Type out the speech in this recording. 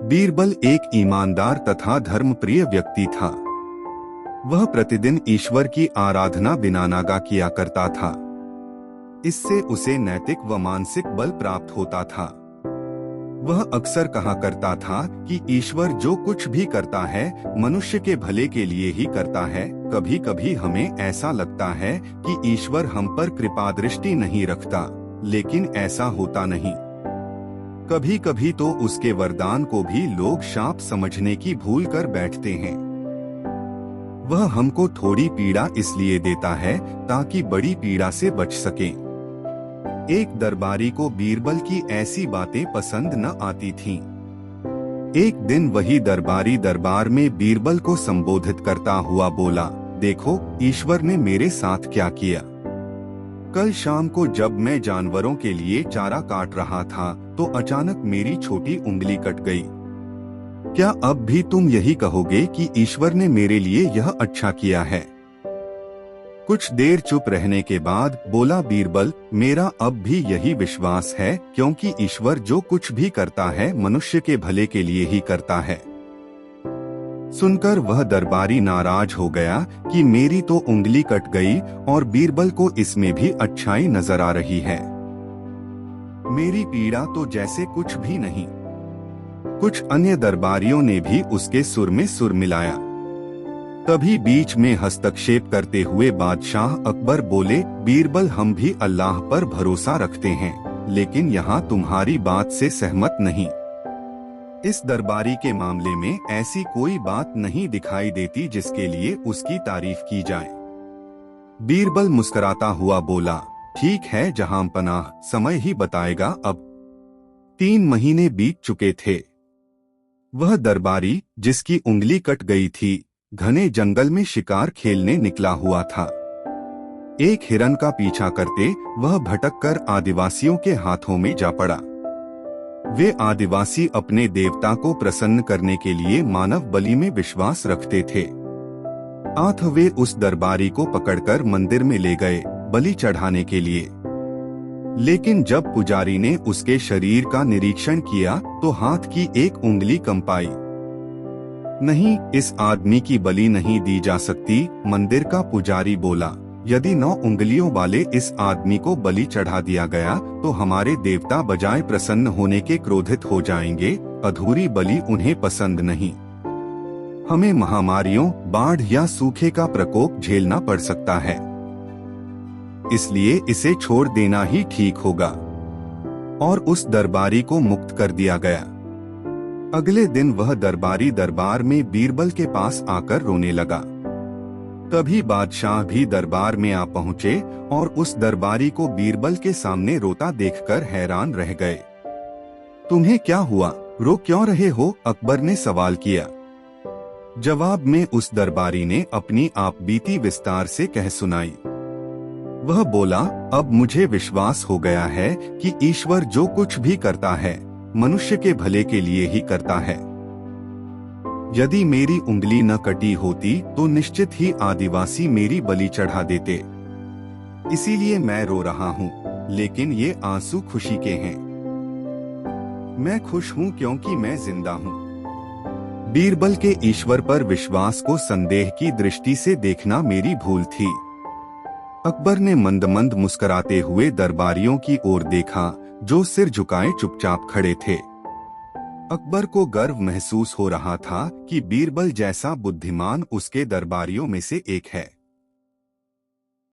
बीरबल एक ईमानदार तथा धर्मप्रिय व्यक्ति था। वह प्रतिदिन ईश्वर की आराधना बिना नागा किया करता था। इससे उसे नैतिक व मानसिक बल प्राप्त होता था। वह अक्सर कहा करता था कि ईश्वर जो कुछ भी करता है मनुष्य के भले के लिए ही करता है। कभी कभी हमें ऐसा लगता है कि ईश्वर हम पर कृपा दृष्टि नहीं रखता, लेकिन ऐसा होता नहीं। कभी कभी तो उसके वरदान को भी लोग शाप समझने की भूल कर बैठते हैं। वह हमको थोड़ी पीड़ा इसलिए देता है ताकि बड़ी पीड़ा से बच सकें। एक दरबारी को बीरबल की ऐसी बातें पसंद न आती थीं। एक दिन वही दरबारी दरबार में बीरबल को संबोधित करता हुआ बोला, देखो ईश्वर ने मेरे साथ क्या किया। कल शाम को जब मैं जानवरों के लिए चारा काट रहा था तो अचानक मेरी छोटी उंगली कट गई। क्या अब भी तुम यही कहोगे कि ईश्वर ने मेरे लिए यह अच्छा किया है? कुछ देर चुप रहने के बाद बोला बीरबल, मेरा अब भी यही विश्वास है, क्योंकि ईश्वर जो कुछ भी करता है मनुष्य के भले के लिए ही करता है। सुनकर वह दरबारी नाराज हो गया कि मेरी तो उंगली कट गई और बीरबल को इसमें भी अच्छाई नजर आ रही है। मेरी पीड़ा तो जैसे कुछ भी नहीं। कुछ अन्य दरबारियों ने भी उसके सुर में सुर मिलाया। तभी बीच में हस्तक्षेप करते हुए बादशाह अकबर बोले, बीरबल हम भी अल्लाह पर भरोसा रखते हैं, लेकिन यहाँ तुम्हारी बात से सहमत नहीं। इस दरबारी के मामले में ऐसी कोई बात नहीं दिखाई देती जिसके लिए उसकी तारीफ की जाए। बीरबल मुस्कुराता हुआ बोला, ठीक है जहां पनाह, समय ही बताएगा। अब 3 महीने बीत चुके थे। वह दरबारी जिसकी उंगली कट गई थी घने जंगल में शिकार खेलने निकला हुआ था। एक हिरन का पीछा करते वह भटककर आदिवासियों के हाथों में जा पड़ा। वे आदिवासी अपने देवता को प्रसन्न करने के लिए मानव बलि में विश्वास रखते थे। आठ वे उस दरबारी को पकड़कर मंदिर में ले गए बलि चढ़ाने के लिए। लेकिन जब पुजारी ने उसके शरीर का निरीक्षण किया तो हाथ की एक उंगली कंपाई। नहीं, इस आदमी की बलि नहीं दी जा सकती। मंदिर का पुजारी बोला, यदि 9 उंगलियों वाले इस आदमी को बलि चढ़ा दिया गया तो हमारे देवता बजाय प्रसन्न होने के क्रोधित हो जाएंगे। अधूरी बलि उन्हें पसंद नहीं। हमें महामारियों, बाढ़ या सूखे का प्रकोप झेलना पड़ सकता है, इसलिए इसे छोड़ देना ही ठीक होगा। और उस दरबारी को मुक्त कर दिया गया। अगले दिन वह दरबारी दरबार में बीरबल के पास आकर रोने लगा। तभी बादशाह भी दरबार में आ पहुँचे और उस दरबारी को बीरबल के सामने रोता देखकर हैरान रह गए। तुम्हें क्या हुआ, रो क्यों रहे हो? अकबर ने सवाल किया। जवाब में उस दरबारी ने अपनी आप बीती विस्तार से कह सुनाई। वह बोला, अब मुझे विश्वास हो गया है कि ईश्वर जो कुछ भी करता है मनुष्य के भले के लिए ही करता है। यदि मेरी उंगली न कटी होती तो निश्चित ही आदिवासी मेरी बलि चढ़ा देते। इसीलिए मैं रो रहा हूँ, लेकिन ये आंसू खुशी के हैं। मैं खुश हूँ क्योंकि मैं जिंदा हूँ। बीरबल के ईश्वर पर विश्वास को संदेह की दृष्टि से देखना मेरी भूल थी। अकबर ने मंद मंद मुस्कुराते हुए दरबारियों की ओर देखा जो सिर झुकाए चुपचाप खड़े थे। अकबर को गर्व महसूस हो रहा था कि बीरबल जैसा बुद्धिमान उसके दरबारियों में से एक है।